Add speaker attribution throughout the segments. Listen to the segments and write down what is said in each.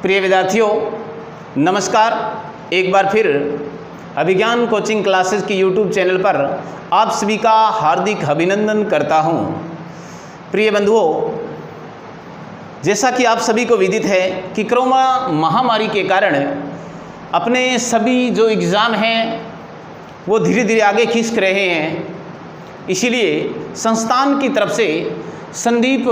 Speaker 1: प्रिय विद्यार्थियों, नमस्कार। एक बार फिर अभिज्ञान कोचिंग क्लासेस की यूट्यूब चैनल पर आप सभी का हार्दिक अभिनंदन करता हूं। प्रिय बंधुओं, जैसा कि आप सभी को विदित है कि कोरोना महामारी के कारण अपने सभी जो एग्ज़ाम हैं वो धीरे धीरे आगे खिसक रहे हैं। इसीलिए संस्थान की तरफ से संदीप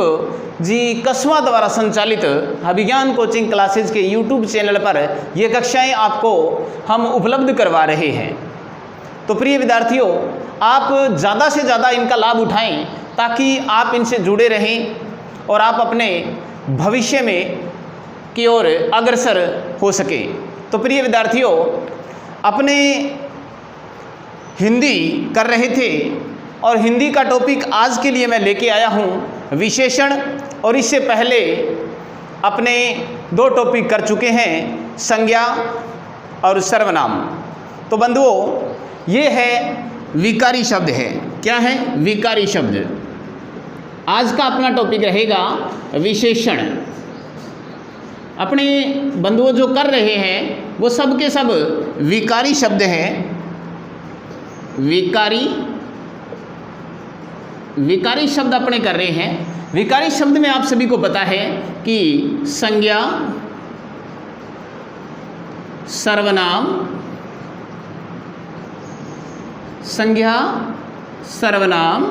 Speaker 1: जी कसवा द्वारा संचालित अभिज्ञान कोचिंग क्लासेस के यूट्यूब चैनल पर ये कक्षाएं आपको हम उपलब्ध करवा रहे हैं। तो प्रिय विद्यार्थियों, आप ज़्यादा से ज़्यादा इनका लाभ उठाएं ताकि आप इनसे जुड़े रहें और आप अपने भविष्य में की ओर अग्रसर हो सके। तो प्रिय विद्यार्थियों, अपने हिंदी कर रहे थे और हिंदी का टॉपिक आज के लिए मैं लेके आया हूँ विशेषण, और इससे पहले अपने दो टॉपिक कर चुके हैं संज्ञा और सर्वनाम। तो बंधुओं, ये है विकारी शब्द है। क्या है? विकारी शब्द। आज का अपना टॉपिक रहेगा विशेषण। अपने बंधुओं जो कर रहे हैं वो सब के सब विकारी शब्द हैं। विकारी शब्द अपने कर रहे हैं। विकारी शब्द में आप सभी को पता है कि संज्ञा, सर्वनाम, संज्ञा, सर्वनाम,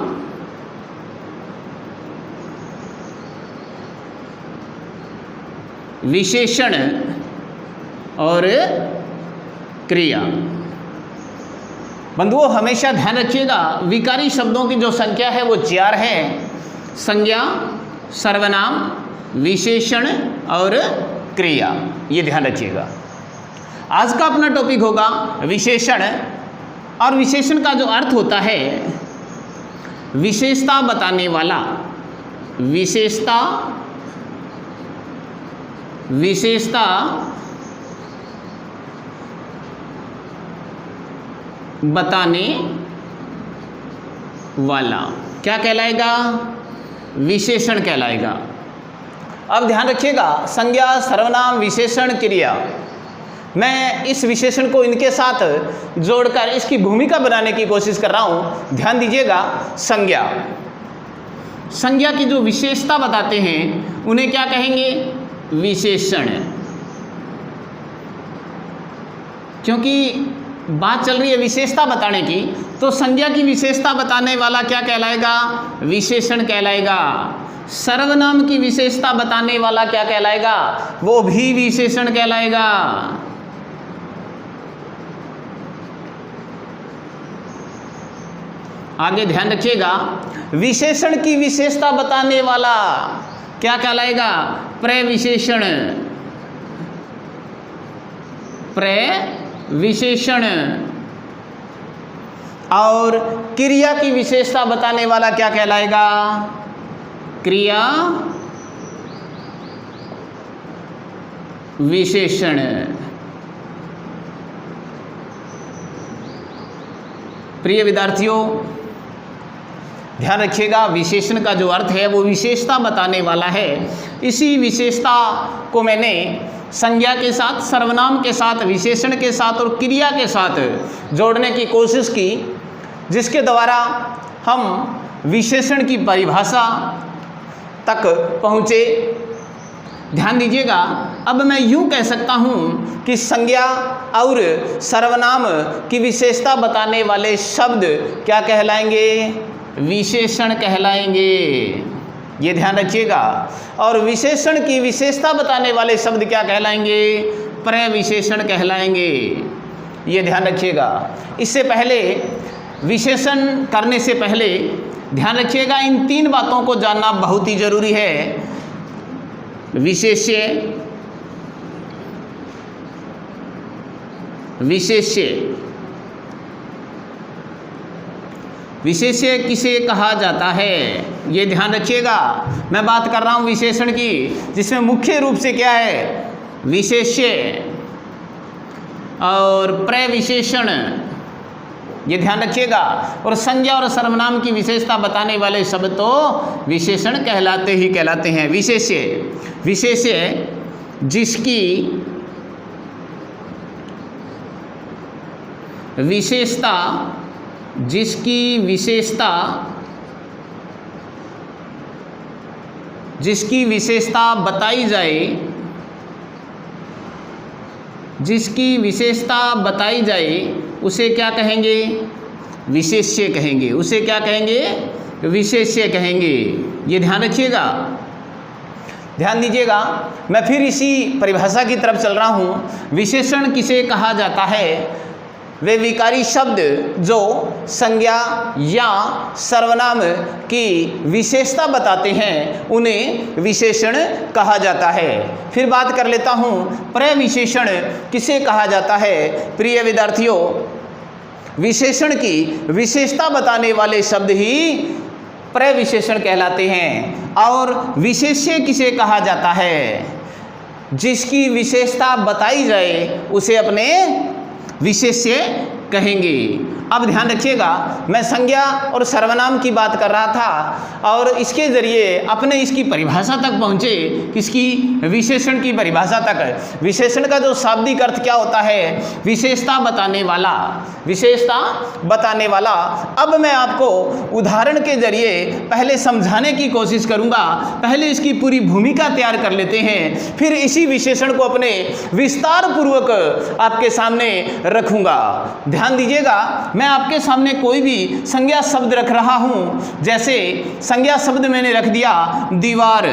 Speaker 1: विशेषण और क्रिया। बंधुओं, हमेशा ध्यान रखिएगा, विकारी शब्दों की जो संख्या है वो 4 है। संज्ञा, सर्वनाम, विशेषण और क्रिया। ये ध्यान रखिएगा। आज का अपना टॉपिक होगा विशेषण। और विशेषण का जो अर्थ होता है विशेषता बताने वाला। विशेषता बताने वाला क्या कहलाएगा? विशेषण कहलाएगा। अब ध्यान रखिएगा, संज्ञा, सर्वनाम, विशेषण, क्रिया। मैं इस विशेषण को इनके साथ जोड़कर इसकी भूमिका बनाने की कोशिश कर रहा हूं। ध्यान दीजिएगा, संज्ञा की जो विशेषता बताते हैं उन्हें क्या कहेंगे? विशेषण। क्योंकि बात चल रही है विशेषता बताने की, तो संज्ञा की विशेषता बताने वाला क्या कहलाएगा? विशेषण कहलाएगा। सर्वनाम की विशेषता बताने वाला क्या कहलाएगा? वो भी विशेषण कहलाएगा। आगे ध्यान रखिएगा, विशेषण की विशेषता बताने वाला क्या कहलाएगा? प्रविशेषण। विशेषण। और क्रिया की विशेषता बताने वाला क्या कहलाएगा? क्रिया विशेषण। प्रिय विद्यार्थियों, ध्यान रखिएगा, विशेषण का जो अर्थ है वो विशेषता बताने वाला है। इसी विशेषता को मैंने संज्ञा के साथ, सर्वनाम के साथ, विशेषण के साथ और क्रिया के साथ जोड़ने की कोशिश की, जिसके द्वारा हम विशेषण की परिभाषा तक पहुँचे। ध्यान दीजिएगा, अब मैं यूँ कह सकता हूँ कि संज्ञा और सर्वनाम की विशेषता बताने वाले शब्द क्या कहलाएंगे? विशेषण कहलाएंगे। ये ध्यान रखिएगा। और विशेषण की विशेषता बताने वाले शब्द क्या कहलाएंगे? प्रविशेषण कहलाएंगे। ये ध्यान रखिएगा। इससे पहले, विशेषण करने से पहले ध्यान रखिएगा, इन 3 बातों को जानना बहुत ही जरूरी है। विशेष्य, विशेष्य किसे कहा जाता है? ये ध्यान रखिएगा। मैं बात कर रहा हूँ विशेषण की, जिसमें मुख्य रूप से क्या है? विशेष्य और प्रविशेषण। ये ध्यान रखिएगा। और संज्ञा और सर्वनाम की विशेषता बताने वाले शब्द तो विशेषण कहलाते ही कहलाते हैं। विशेष्य जिसकी विशेषता बताई जाए, उसे क्या कहेंगे? विशेष्य कहेंगे। उसे क्या कहेंगे? विशेष्य कहेंगे। ये ध्यान रखिएगा, ध्यान दीजिएगा। मैं फिर इसी परिभाषा की तरफ चल रहा हूँ। विशेषण किसे कहा जाता है? वे विकारी शब्द जो संज्ञा या सर्वनाम की विशेषता बताते हैं, उन्हें विशेषण कहा जाता है। फिर बात कर लेता हूँ, प्रविशेषण किसे कहा जाता है? प्रिय विद्यार्थियों, विशेषण की विशेषता बताने वाले शब्द ही प्रविशेषण कहलाते हैं। और विशेष्य किसे कहा जाता है? जिसकी विशेषता बताई जाए उसे अपने विशेष्य कहेंगे। अब ध्यान रखिएगा, मैं संज्ञा और सर्वनाम की बात कर रहा था और इसके जरिए अपने इसकी परिभाषा तक पहुँचे, किसकी? विशेषण की परिभाषा तक। विशेषण का जो शाब्दिक अर्थ क्या होता है? विशेषता बताने वाला, विशेषता बताने वाला। अब मैं आपको उदाहरण के जरिए पहले समझाने की कोशिश करूँगा। पहले इसकी पूरी भूमिका तैयार कर लेते हैं, फिर इसी विशेषण को अपने विस्तार पूर्वक आपके सामने रखूँगा। ध्यान दीजिएगा, मैं आपके सामने कोई भी संज्ञा शब्द रख रहा हूं। जैसे संज्ञा शब्द मैंने रख दिया दीवार,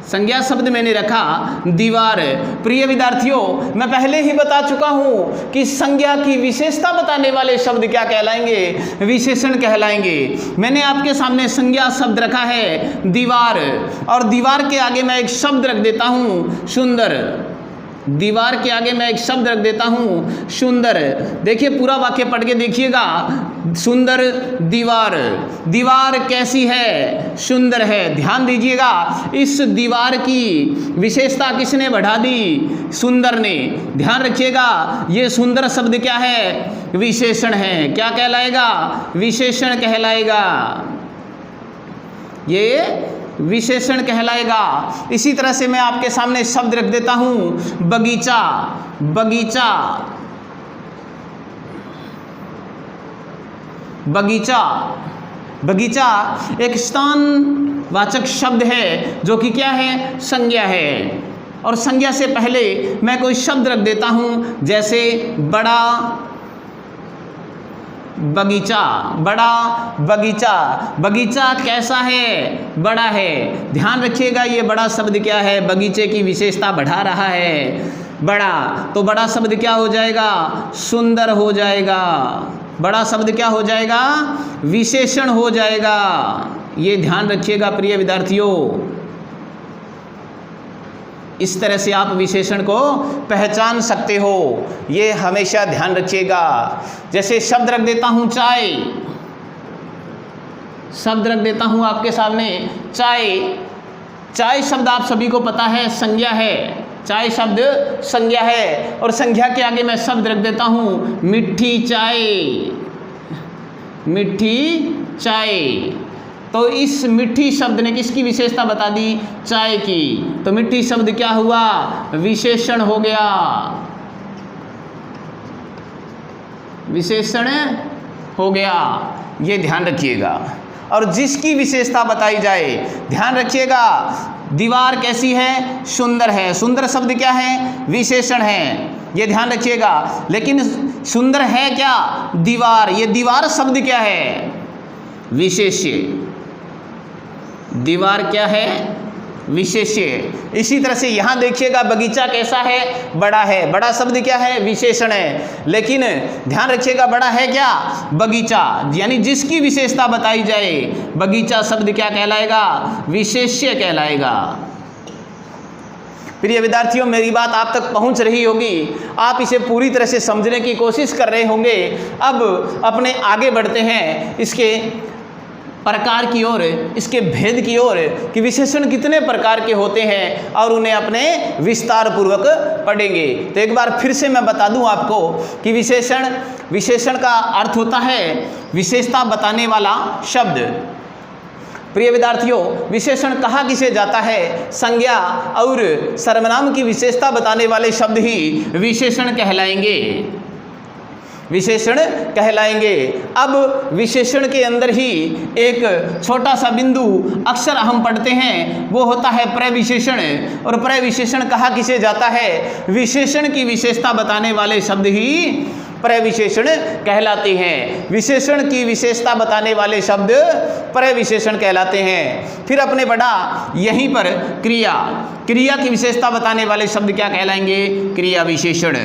Speaker 1: संज्ञा शब्द मैंने रखा दीवार। प्रिय विद्यार्थियों, मैं पहले ही बता चुका हूं कि संज्ञा की विशेषता बताने वाले शब्द क्या कहलाएंगे? विशेषण कहलाएंगे। मैंने आपके सामने संज्ञा शब्द रखा है दीवार, और दीवार के आगे मैं एक शब्द रख देता हूं सुंदर। दीवार के आगे मैं एक शब्द रख देता हूं सुंदर। देखिए पूरा वाक्य पढ़ के देखिएगा। सुंदर दीवार, दीवार कैसी है? सुंदर है। ध्यान दीजिएगा, इस दीवार की विशेषता किसने बढ़ा दी? सुंदर ने। ध्यान रखिएगा, ये सुंदर शब्द क्या है? विशेषण है। क्या कहलाएगा? विशेषण कहलाएगा। ये विशेषण कहलाएगा। इसी तरह से मैं आपके सामने शब्द रख देता हूं बगीचा। बगीचा, बगीचा, बगीचा एक स्थानवाचक शब्द है जो कि क्या है? संज्ञा है। और संज्ञा से पहले मैं कोई शब्द रख देता हूं, जैसे बड़ा बगीचा। बड़ा बगीचा, बगीचा कैसा है? बड़ा है। ध्यान रखिएगा, ये बड़ा शब्द क्या है? बगीचे की विशेषता बढ़ा रहा है। बड़ा, तो बड़ा शब्द क्या हो जाएगा? सुंदर हो जाएगा। बड़ा शब्द क्या हो जाएगा? विशेषण हो जाएगा। ये ध्यान रखिएगा प्रिय विद्यार्थियों। इस तरह से आप विशेषण को पहचान सकते हो, ये हमेशा ध्यान रखिएगा। जैसे शब्द रख देता हूं चाय, शब्द रख देता हूं आपके सामने चाय। चाय शब्द आप सभी को पता है संज्ञा है। चाय शब्द संज्ञा है, और संज्ञा के आगे मैं शब्द रख देता हूं मिठी चाय। मिठी चाय, तो इस मिठी शब्द ने किसकी विशेषता बता दी? चाय की। तो मिठी शब्द क्या हुआ? विशेषण हो गया। विशेषण हो गया, ये ध्यान रखिएगा। और जिसकी विशेषता बताई जाए, ध्यान रखिएगा, दीवार कैसी है? सुंदर है। सुंदर शब्द क्या है? विशेषण है, ये ध्यान रखिएगा। लेकिन सुंदर है क्या? दीवार। ये दीवार शब्द क्या है? विशेष्य। दीवार क्या है? विशेष्य। इसी तरह से यहाँ देखिएगा, बगीचा कैसा है? बड़ा है। बड़ा शब्द क्या है? विशेषण है। लेकिन ध्यान रखिएगा, बड़ा है क्या? बगीचा। यानी जिसकी विशेषता बताई जाए, बगीचा शब्द क्या कहलाएगा? विशेष्य कहलाएगा। प्रिय विद्यार्थियों, मेरी बात आप तक पहुंच रही होगी, आप इसे पूरी तरह से समझने की कोशिश कर रहे होंगे। अब अपने आगे बढ़ते हैं इसके प्रकार की ओर, इसके भेद की ओर, कि विशेषण कितने प्रकार के होते हैं और उन्हें अपने विस्तार पूर्वक पढ़ेंगे। तो एक बार फिर से मैं बता दूं आपको कि विशेषण का अर्थ होता है विशेषता बताने वाला शब्द। प्रिय विद्यार्थियों, विशेषण कहा किसे जाता है? संज्ञा और सर्वनाम की विशेषता बताने वाले शब्द ही विशेषण कहलाएंगे, विशेषण कहलाएंगे। अब विशेषण के अंदर ही एक छोटा सा बिंदु अक्सर हम पढ़ते हैं, वो होता है प्रविशेषण। और प्रविशेषण कहा किसे जाता है? विशेषण की विशेषता बताने वाले शब्द ही प्रविशेषण कहलाते हैं। विशेषण की विशेषता बताने वाले शब्द प्रविशेषण कहलाते हैं। फिर अपने पढ़ा यहीं पर क्रिया, क्रिया की विशेषता बताने वाले शब्द क्या कहलाएंगे? क्रिया विशेषण।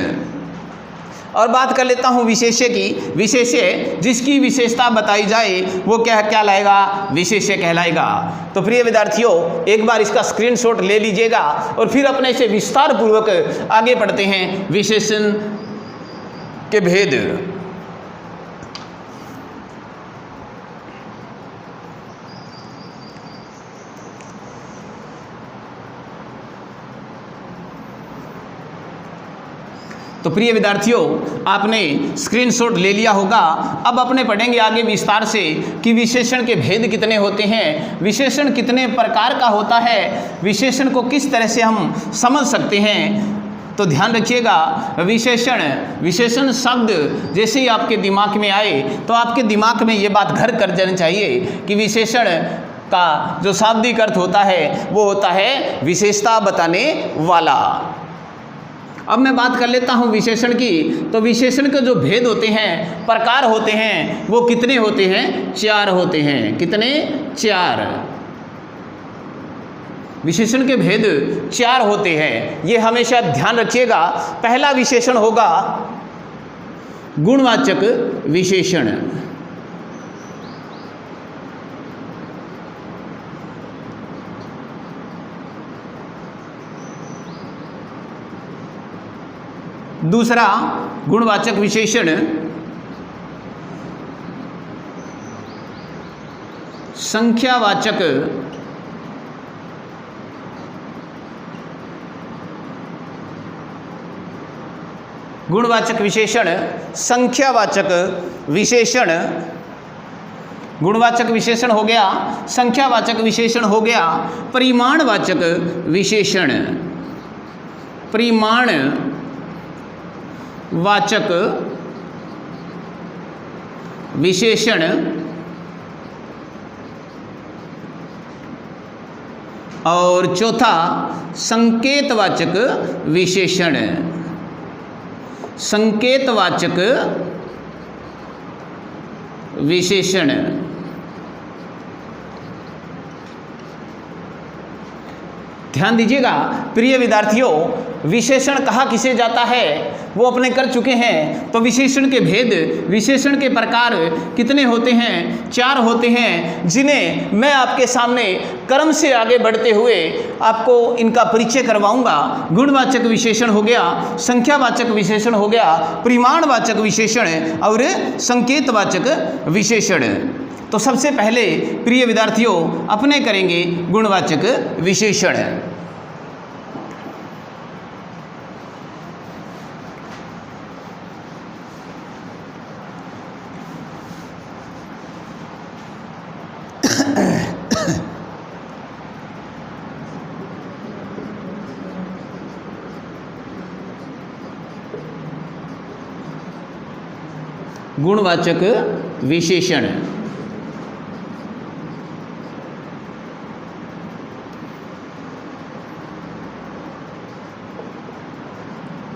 Speaker 1: और बात कर लेता हूँ विशेष्य की। विशेष्य जिसकी विशेषता बताई जाए वो क्या लाएगा? विशेष्य कहलाएगा। तो प्रिय विद्यार्थियों, एक बार इसका स्क्रीनशॉट ले लीजिएगा और फिर अपने से विस्तार पूर्वक आगे पढ़ते हैं विशेषण के भेद। तो प्रिय विद्यार्थियों, आपने स्क्रीनशॉट ले लिया होगा। अब अपने पढ़ेंगे आगे विस्तार से कि विशेषण के भेद कितने होते हैं, विशेषण कितने प्रकार का होता है, विशेषण को किस तरह से हम समझ सकते हैं। तो ध्यान रखिएगा, विशेषण, विशेषण शब्द जैसे ही आपके दिमाग में आए तो आपके दिमाग में ये बात घर कर जानी चाहिए कि विशेषण का जो शाब्दिक अर्थ होता है वो होता है विशेषता बताने वाला। अब मैं बात कर लेता हूं विशेषण की। तो विशेषण के जो भेद होते हैं, प्रकार होते हैं, वो कितने होते हैं? 4 होते हैं। कितने? 4। विशेषण के भेद 4 होते हैं, ये हमेशा ध्यान रखिएगा। पहला विशेषण होगा गुणवाचक विशेषण। दूसरा गुणवाचक विशेषण संख्यावाचक गुणवाचक विशेषण संख्यावाचक विशेषण। गुणवाचक विशेषण हो गया, संख्यावाचक विशेषण हो गया, परिमाणवाचक विशेषण। परिमाण वाचक विशेषण और चौथा संकेतवाचक विशेषण। संकेतवाचक विशेषण। ध्यान दीजिएगा प्रिय विद्यार्थियों, विशेषण कहा किसे जाता है वो अपने कर चुके हैं। तो विशेषण के भेद, विशेषण के प्रकार कितने होते हैं? 4 होते हैं, जिन्हें मैं आपके सामने क्रम से आगे बढ़ते हुए आपको इनका परिचय करवाऊंगा। गुणवाचक विशेषण हो गया, संख्यावाचक विशेषण हो गया, परिमाणवाचक विशेषण और संकेतवाचक विशेषण। तो सबसे पहले प्रिय विद्यार्थियों अपने करेंगे गुणवाचक विशेषण। गुणवाचक विशेषण।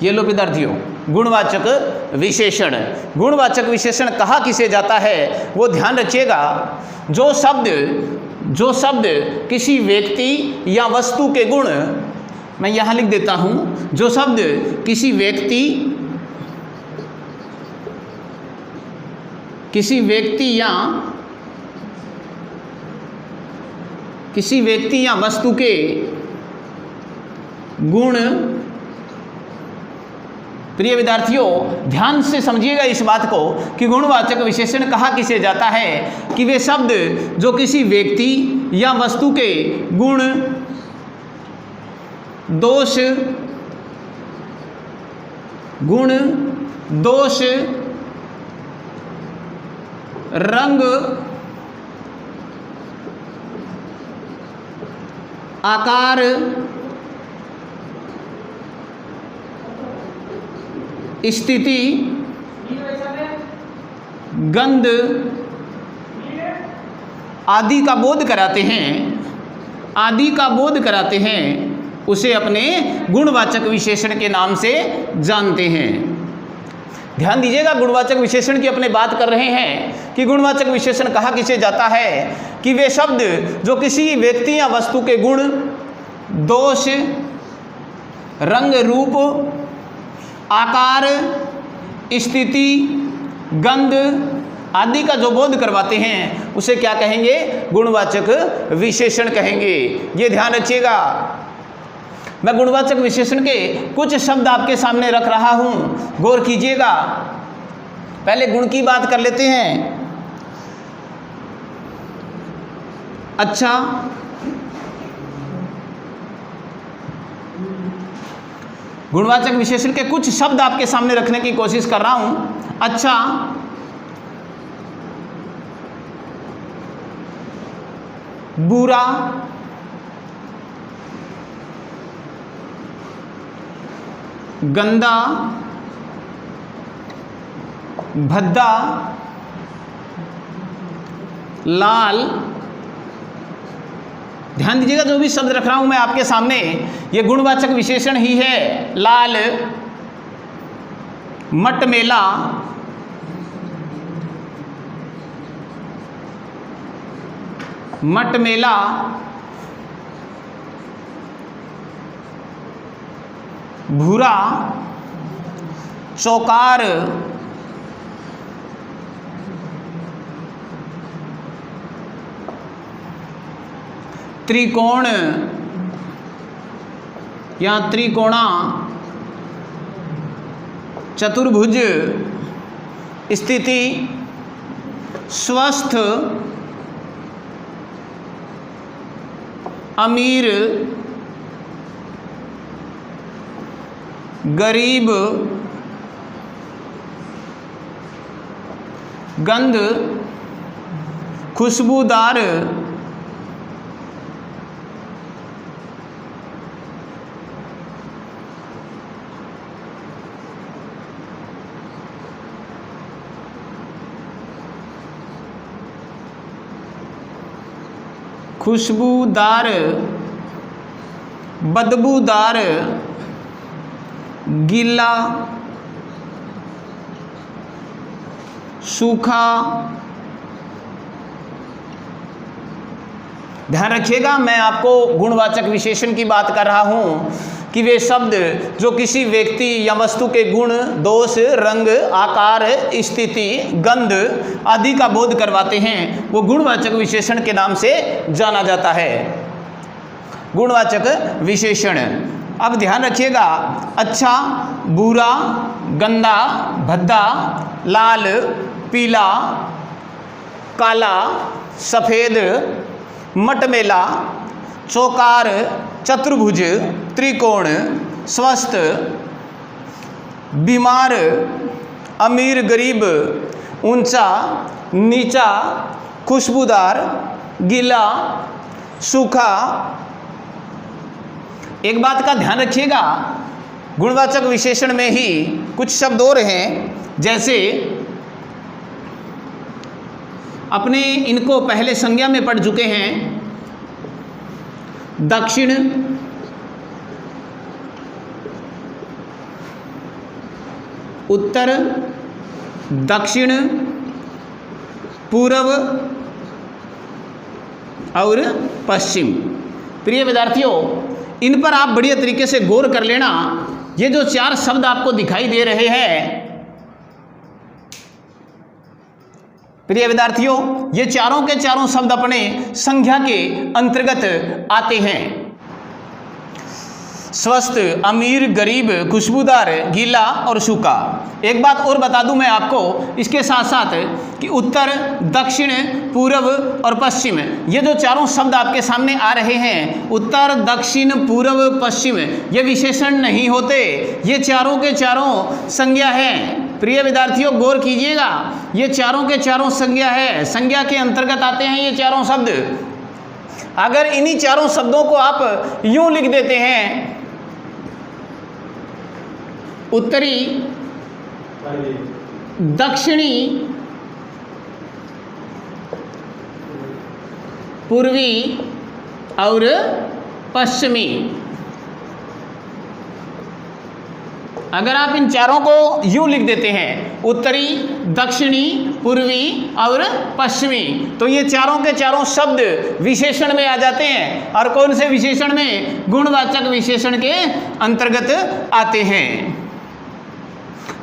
Speaker 1: ये लो विद्यार्थियों, गुणवाचक विशेषण। गुणवाचक विशेषण कहा किसे जाता है वो ध्यान रखिएगा। जो शब्द किसी व्यक्ति या वस्तु के गुण, मैं यहाँ लिख देता हूँ, जो शब्द किसी व्यक्ति या वस्तु के गुण। प्रिय विद्यार्थियों ध्यान से समझिएगा इस बात को कि गुणवाचक विशेषण कहा किसे जाता है कि वे शब्द जो किसी व्यक्ति या वस्तु के गुण, दोष, रंग, आकार, स्थिति, गंध आदि का बोध कराते हैं, उसे अपने गुणवाचक विशेषण के नाम से जानते हैं। ध्यान दीजिएगा, गुणवाचक विशेषण की अपने बात कर रहे हैं कि गुणवाचक विशेषण कहा किसे जाता है कि वे शब्द जो किसी व्यक्ति या वस्तु के गुण, दोष, रंग, रूप, आकार, स्थिति, गंध आदि का जो बोध करवाते हैं उसे क्या कहेंगे? गुणवाचक विशेषण कहेंगे। ये ध्यान रखिएगा। मैं गुणवाचक विशेषण के कुछ शब्द आपके सामने रख रहा हूं, गौर कीजिएगा। पहले गुण की बात कर लेते हैं। अच्छा, गुणवाचक विशेषण के कुछ शब्द आपके सामने रखने की कोशिश कर रहा हूं। अच्छा, बुरा, गंदा, भद्दा, लाल। ध्यान दीजिएगा, जो भी शब्द रख रहा हूं मैं आपके सामने, ये गुणवाचक विशेषण ही है। लाल, मटमेला, भूरा, चौकार, त्रिकोण या त्रिकोणा, चतुर्भुज, स्थिति, स्वस्थ, अमीर, गरीब, गंध, खुशबूदार, बदबूदार, गीला, सूखा। ध्यान रखिएगा, मैं आपको गुणवाचक विशेषण की बात कर रहा हूं कि वे शब्द जो किसी व्यक्ति या वस्तु के गुण, दोष, रंग, आकार, स्थिति, गंध आदि का बोध करवाते हैं, वो गुणवाचक विशेषण के नाम से जाना जाता है। गुणवाचक विशेषण। अब ध्यान रखिएगा, अच्छा, बुरा, गंदा, भद्दा, लाल, पीला, काला, सफ़ेद, मटमेला, चौकार, चतुर्भुज, त्रिकोण, स्वस्थ, बीमार, अमीर, गरीब, ऊंचा, नीचा, खुशबूदार, गीला, सूखा। एक बात का ध्यान रखिएगा, गुणवाचक विशेषण में ही कुछ शब्द और हैं, जैसे अपने इनको पहले संज्ञा में पढ़ चुके हैं। दक्षिण, उत्तर, दक्षिण, पूर्व और पश्चिम। प्रिय विद्यार्थियों, इन पर आप बढ़िया तरीके से गौर कर लेना। ये जो चार शब्द आपको दिखाई दे रहे हैं, प्रिय विद्यार्थियों, ये चारों के चारों शब्द अपने संज्ञा के अंतर्गत आते हैं। स्वस्थ, अमीर, गरीब, खुशबूदार, गीला और सूखा। एक बात और बता दूं मैं आपको इसके साथ साथ कि उत्तर, दक्षिण, पूर्व और पश्चिम, ये जो चारों शब्द आपके सामने आ रहे हैं, उत्तर, दक्षिण, पूर्व, पश्चिम, ये विशेषण नहीं होते, ये चारों के चारों संज्ञा हैं। प्रिय विद्यार्थियों, गौर कीजिएगा, ये चारों के चारों संज्ञा है, संज्ञा के अंतर्गत आते हैं ये चारों शब्द। अगर इन्हीं चारों शब्दों को आप यूं लिख देते हैं, उत्तरी, दक्षिणी, पूर्वी और पश्चिमी, अगर आप इन चारों को यूं लिख देते हैं, उत्तरी, दक्षिणी, पूर्वी और पश्चिमी, तो ये चारों के चारों शब्द विशेषण में आ जाते हैं। और कौन से विशेषण में? गुणवाचक विशेषण के अंतर्गत आते हैं।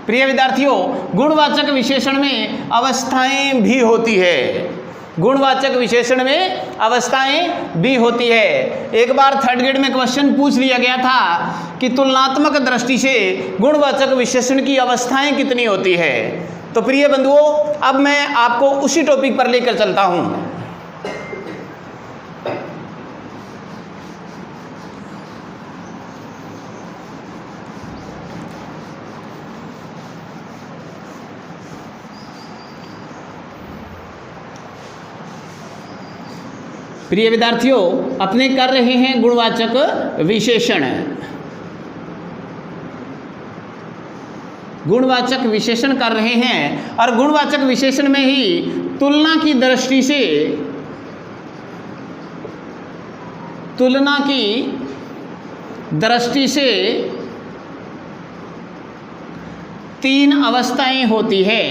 Speaker 1: प्रिय विद्यार्थियों, गुणवाचक विशेषण में अवस्थाएं भी होती है। गुणवाचक विशेषण में अवस्थाएं भी होती है। एक बार थर्ड ग्रेड में क्वेश्चन पूछ लिया गया था कि तुलनात्मक दृष्टि से गुणवाचक विशेषण की अवस्थाएं कितनी होती है। तो प्रिय बंधुओं, अब मैं आपको उसी टॉपिक पर लेकर चलता हूं। प्रिय विद्यार्थियों, अपने कर रहे हैं गुणवाचक विशेषण। गुणवाचक विशेषण कर रहे हैं और गुणवाचक विशेषण में ही तुलना की दृष्टि से, तुलना की दृष्टि से तीन अवस्थाएं होती है।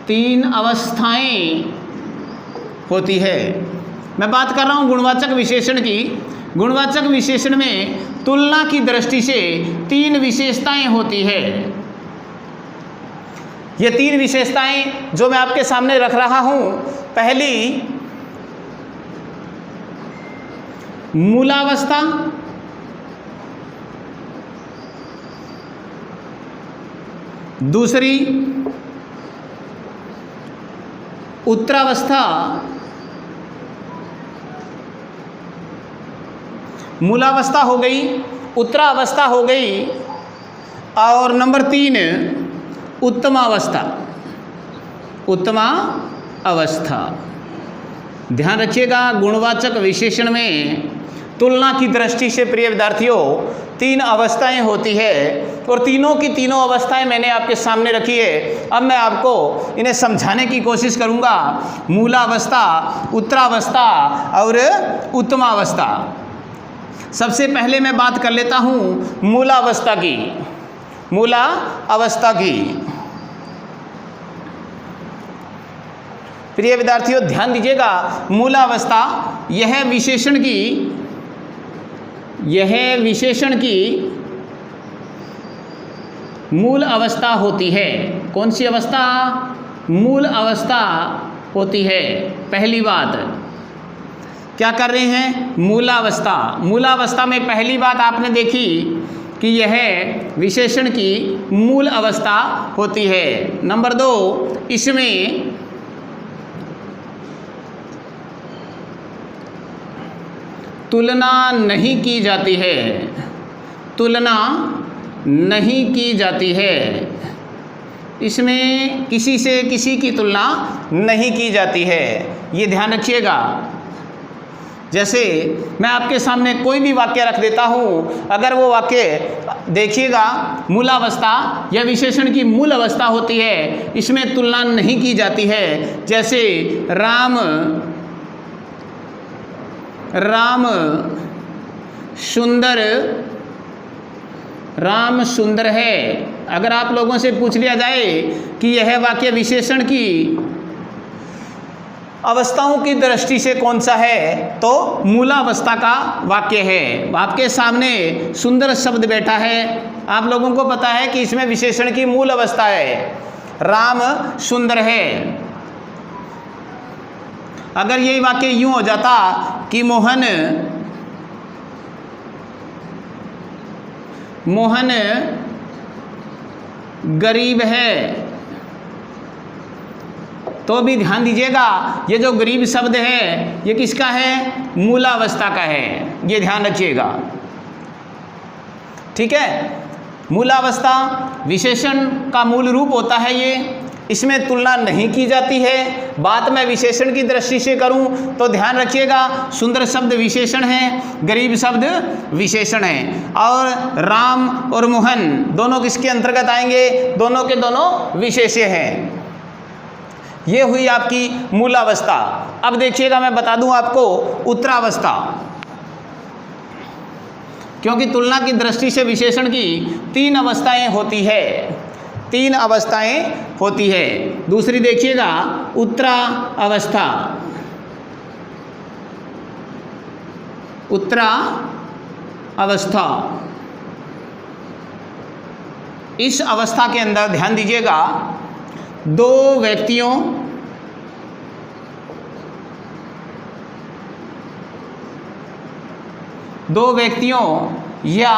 Speaker 1: तीन अवस्थाएं होती है। मैं बात कर रहा हूं गुणवाचक विशेषण की। गुणवाचक विशेषण में तुलना की दृष्टि से तीन विशेषताएं होती है। ये तीन विशेषताएं जो मैं आपके सामने रख रहा हूं, पहली मूलावस्था, दूसरी उत्तरावस्था, मूलावस्था हो गई, उत्तरावस्था हो गई, और नंबर 3 उत्तमावस्था। उत्तमावस्था। ध्यान रखिएगा, गुणवाचक विशेषण में तुलना की दृष्टि से प्रिय विद्यार्थियों तीन अवस्थाएं होती है और तीनों की तीनों अवस्थाएं मैंने आपके सामने रखी है। अब मैं आपको इन्हें समझाने की कोशिश करूंगा। मूलावस्था, उत्तरावस्था और उत्तमावस्था। सबसे पहले मैं बात कर लेता हूं मूलावस्था की। मूलावस्था की प्रिय विद्यार्थियों ध्यान दीजिएगा, मूलावस्था यह विशेषण की मूल अवस्था होती है। कौन सी अवस्था? मूल अवस्था होती है। पहली बात क्या कर रहे हैं? मूलावस्था। मूलावस्था में पहली बात आपने देखी कि यह विशेषण की मूल अवस्था होती है। नंबर 2, इसमें तुलना नहीं की जाती है। तुलना नहीं की जाती है। इसमें किसी से किसी की तुलना नहीं की जाती है। ये ध्यान रखिएगा। जैसे मैं आपके सामने कोई भी वाक्य रख देता हूँ, अगर वो वाक्य देखिएगा मूलावस्था या विशेषण की मूल अवस्था होती है, इसमें तुलना नहीं की जाती है। जैसे राम सुंदर, राम सुंदर है। अगर आप लोगों से पूछ लिया जाए कि यह वाक्य विशेषण की अवस्थाओं की दृष्टि से कौन सा है, तो मूलावस्था का वाक्य है। आपके सामने सुंदर शब्द बैठा है, आप लोगों को पता है कि इसमें विशेषण की मूल अवस्था है, राम सुंदर है। अगर यही वाक्य यूं हो जाता कि मोहन गरीब है, तो भी ध्यान दीजिएगा ये जो गरीब शब्द है ये किसका है? मूलावस्था का है। ये ध्यान रखिएगा, ठीक है। मूलावस्था विशेषण का मूल रूप होता है ये, इसमें तुलना नहीं की जाती है। बात मैं विशेषण की दृष्टि से करूं तो ध्यान रखिएगा, सुंदर शब्द विशेषण है, गरीब शब्द विशेषण है। और राम और मोहन दोनों किसके अंतर्गत आएंगे? दोनों के दोनों विशेष्य हैं। ये हुई आपकी मूलावस्था। अब देखिएगा, मैं बता दूं आपको उत्तरावस्था, क्योंकि तुलना की दृष्टि से विशेषण की 3 अवस्थाएं होती है, 3 अवस्थाएं होती है। दूसरी देखिएगा उत्तरावस्था। उत्तरावस्था, इस अवस्था के अंदर ध्यान दीजिएगा, दो व्यक्तियों या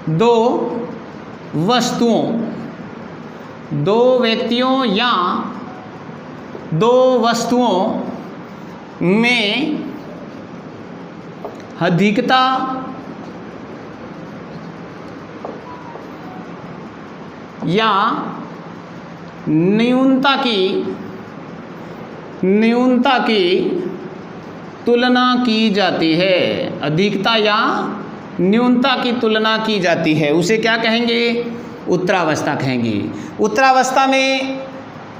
Speaker 1: दो वस्तुओं में अधिकता या न्यूनता की तुलना की जाती है। अधिकता या न्यूनता की तुलना की जाती है, उसे क्या कहेंगे? उत्तरावस्था कहेंगे। उत्तरावस्था में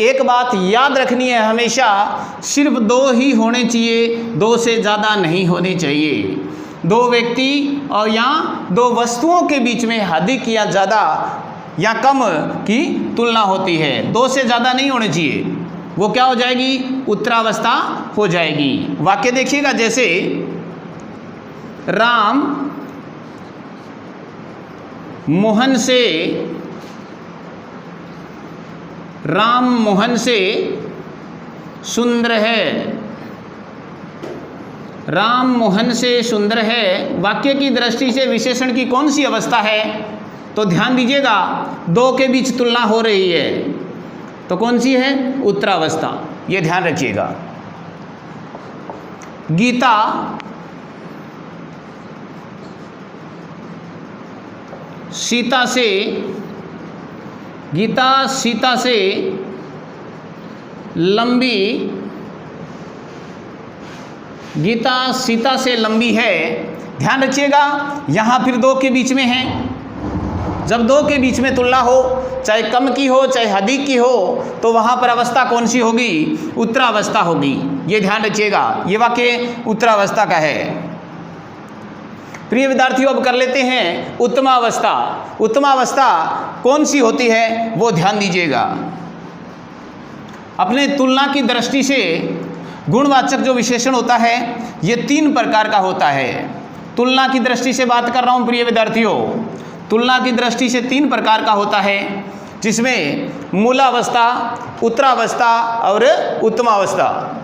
Speaker 1: एक बात याद रखनी है हमेशा, सिर्फ 2 ही होने चाहिए, 2 से ज़्यादा नहीं होने चाहिए। 2 व्यक्ति और या 2 वस्तुओं के बीच में अधिक या ज़्यादा या कम की तुलना होती है, 2 से ज़्यादा नहीं होने चाहिए। वो क्या हो जाएगी? उत्तरावस्था हो जाएगी। वाक्य देखिएगा, जैसे राम मोहन से सुंदर है। राम मोहन से सुंदर है वाक्य की दृष्टि से विशेषण की कौन सी अवस्था है? तो ध्यान दीजिएगा, 2 के बीच तुलना हो रही है, तो कौन सी है? उत्तरावस्था। ये ध्यान रखिएगा। गीता सीता से लंबी है। ध्यान रखिएगा, यहां फिर 2 के बीच में है। जब 2 के बीच में तुलना हो, चाहे कम की हो चाहे अधिक की हो, तो वहां पर अवस्था कौन सी होगी? उत्तरावस्था होगी। ये ध्यान रखिएगा, ये वाक्य उत्तरावस्था का है। प्रिय विद्यार्थियों, अब कर लेते हैं उत्तमावस्था। उत्तमावस्था कौन सी होती है वो ध्यान दीजिएगा। अपने तुलना की दृष्टि से गुणवाचक जो विशेषण होता है, ये 3 प्रकार का होता है। तुलना की दृष्टि से बात कर रहा हूं प्रिय विद्यार्थियों, तुलना की दृष्टि से 3 प्रकार का होता है, जिसमें मूलावस्था, उत्तरावस्था और उत्तमावस्था।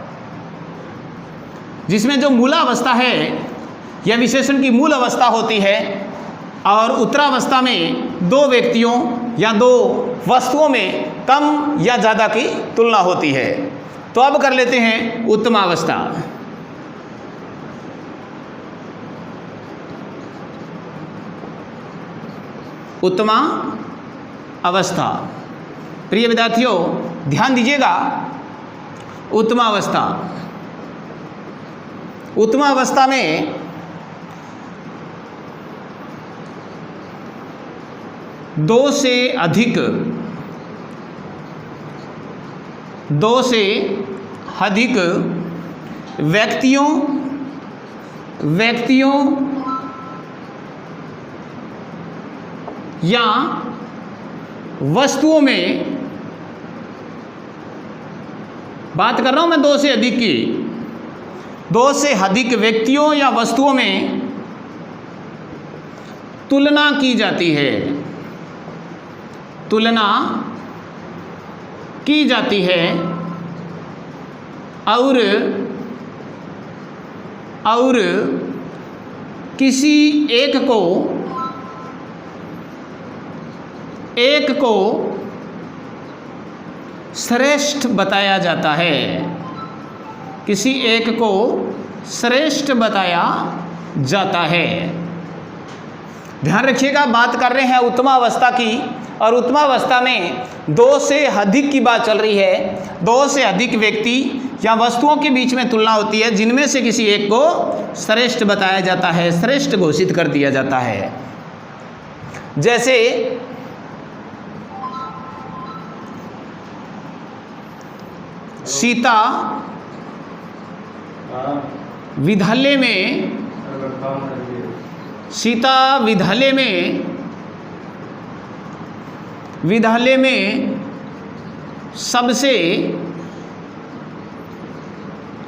Speaker 1: जिसमें जो मूलावस्था है यह विशेषण की मूल अवस्था होती है, और उत्तरावस्था में 2 व्यक्तियों या 2 वस्तुओं में कम या ज़्यादा की तुलना होती है। तो अब कर लेते हैं उत्तमावस्था। उत्तमा अवस्था, प्रिय विद्यार्थियों ध्यान दीजिएगा, उत्तमावस्था। उत्तमावस्था में दो से अधिक व्यक्तियों या वस्तुओं में, बात कर रहा हूं मैं 2 से अधिक की, 2 से अधिक व्यक्तियों या वस्तुओं में तुलना की जाती है। तुलना की जाती है और किसी एक को श्रेष्ठ बताया जाता है। किसी एक को श्रेष्ठ बताया जाता है। ध्यान रखिएगा, बात कर रहे हैं उत्तमावस्था की, और उत्तमावस्था में दो से अधिक की बात चल रही है। दो से अधिक व्यक्ति या वस्तुओं के बीच में तुलना होती है जिनमें से किसी एक को श्रेष्ठ बताया जाता है, श्रेष्ठ घोषित कर दिया जाता है। जैसे सीता विद्यालय में सबसे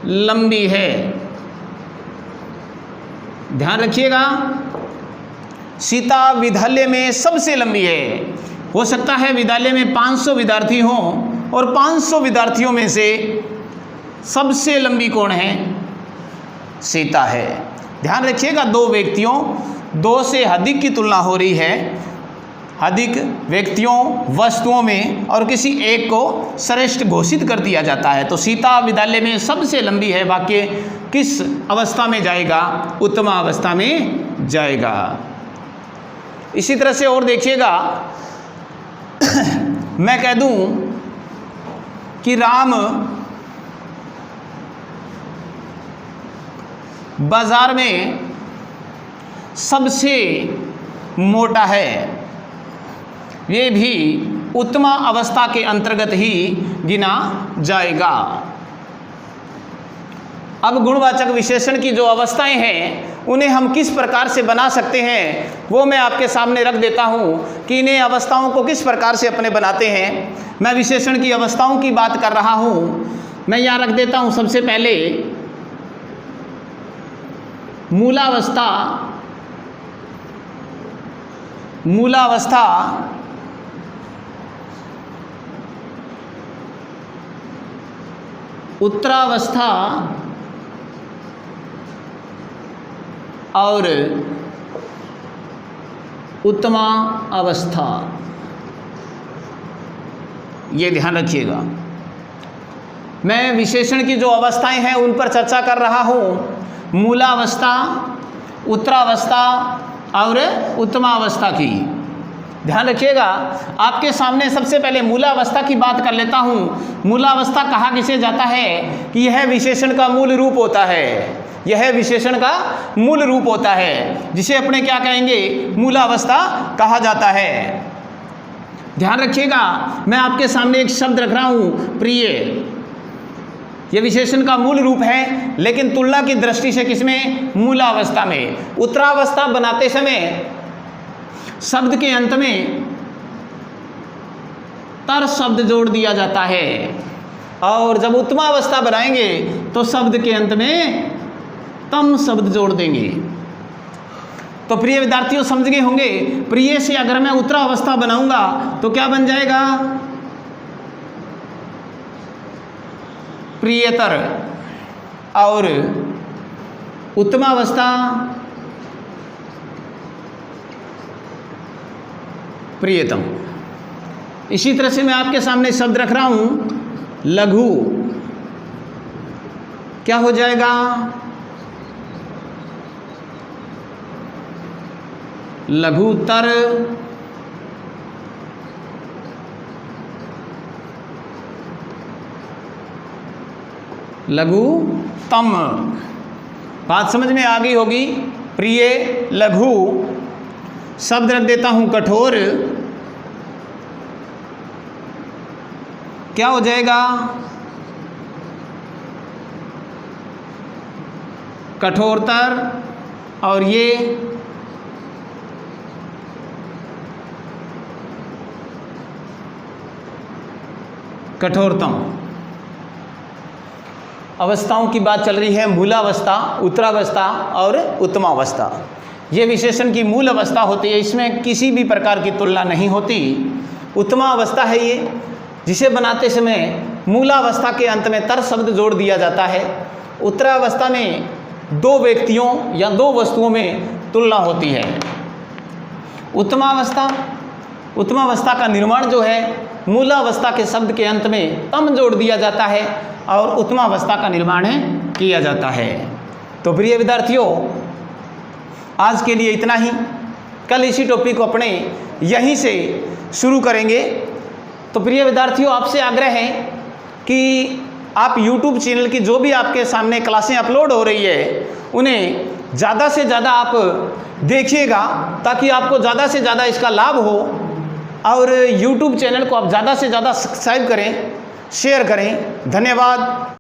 Speaker 1: लंबी है। ध्यान रखिएगा, सीता विद्यालय में सबसे लंबी है। हो सकता है विद्यालय में 500 विद्यार्थी हों और 500 विद्यार्थियों में से सबसे लंबी कौन है? सीता है। ध्यान रखिएगा, दो व्यक्तियों, दो से अधिक की तुलना हो रही है, अधिक व्यक्तियों वस्तुओं में, और किसी एक को श्रेष्ठ घोषित कर दिया जाता है। तो सीता विद्यालय में सबसे लंबी है वाक्य किस अवस्था में जाएगा? उत्तमा अवस्था में जाएगा। इसी तरह से और देखिएगा, मैं कह दूं कि राम बाजार में सबसे मोटा है, ये भी उत्तमा अवस्था के अंतर्गत ही गिना जाएगा। अब गुणवाचक विशेषण की जो अवस्थाएं हैं उन्हें हम किस प्रकार से बना सकते हैं वो मैं आपके सामने रख देता हूं कि इन्हें अवस्थाओं को किस प्रकार से अपने बनाते हैं। मैं विशेषण की अवस्थाओं की बात कर रहा हूं। मैं यहाँ रख देता हूं सबसे पहले मूलावस्था, उत्तरावस्था और उत्तमा अवस्था। ये ध्यान रखिएगा, मैं विशेषण की जो अवस्थाएं हैं उन पर चर्चा कर रहा हूं। मूलावस्था, उत्तरावस्था और उत्तमावस्था की ध्यान रखिएगा। आपके सामने सबसे पहले मूलावस्था की बात कर लेता हूं। मूलावस्था कहा किसे जाता है कि यह विशेषण का मूल रूप होता है, यह विशेषण का मूल रूप होता है, जिसे अपने क्या कहेंगे? मूलावस्था कहा जाता है। ध्यान रखिएगा, मैं आपके सामने एक शब्द रख रहा हूं, प्रिय। यह विशेषण का मूल रूप है, लेकिन तुलना की दृष्टि से किसमें? मूलावस्था में। उत्तरावस्था बनाते समय शब्द के अंत में तर शब्द जोड़ दिया जाता है, और जब उत्तमावस्था बनाएंगे तो शब्द के अंत में तम शब्द जोड़ देंगे। तो प्रिय विद्यार्थियों समझ गए होंगे, प्रिय से अगर मैं उत्तरावस्था बनाऊंगा तो क्या बन जाएगा? प्रियतर। और उत्तमावस्था प्रियतम। इसी तरह से मैं आपके सामने शब्द रख रहा हूं लघु। क्या हो जाएगा? लघुतर, लघुतम। बात समझ में आ गई होगी। प्रिय, लघु। शब्द रख देता हूं कठोर। क्या हो जाएगा? कठोरतर। और ये कठोरतम। अवस्थाओं की बात चल रही है, मूलावस्था, उत्तरावस्था और उत्तमावस्था। ये विशेषण की मूल अवस्था होती है, इसमें किसी भी प्रकार की तुलना नहीं होती। उत्तमावस्था है ये, जिसे बनाते समय मूलावस्था के अंत में तर शब्द जोड़ दिया जाता है। उत्तरावस्था में दो व्यक्तियों या दो वस्तुओं में तुलना होती है। उत्तमावस्था का निर्माण जो है मूलावस्था के शब्द के अंत में तम जोड़ दिया जाता है और उत्तमावस्था का निर्माण किया जाता है। तो प्रिय विद्यार्थियों, आज के लिए इतना ही। कल इसी टॉपिक को अपने यहीं से शुरू करेंगे। तो प्रिय विद्यार्थियों, आपसे आग्रह है कि आप YouTube चैनल की जो भी आपके सामने क्लासें अपलोड हो रही है उन्हें ज़्यादा से ज़्यादा आप देखिएगा, ताकि आपको ज़्यादा से ज़्यादा इसका लाभ हो। और YouTube चैनल को आप ज़्यादा से ज़्यादा सब्सक्राइब करें, शेयर करें। धन्यवाद।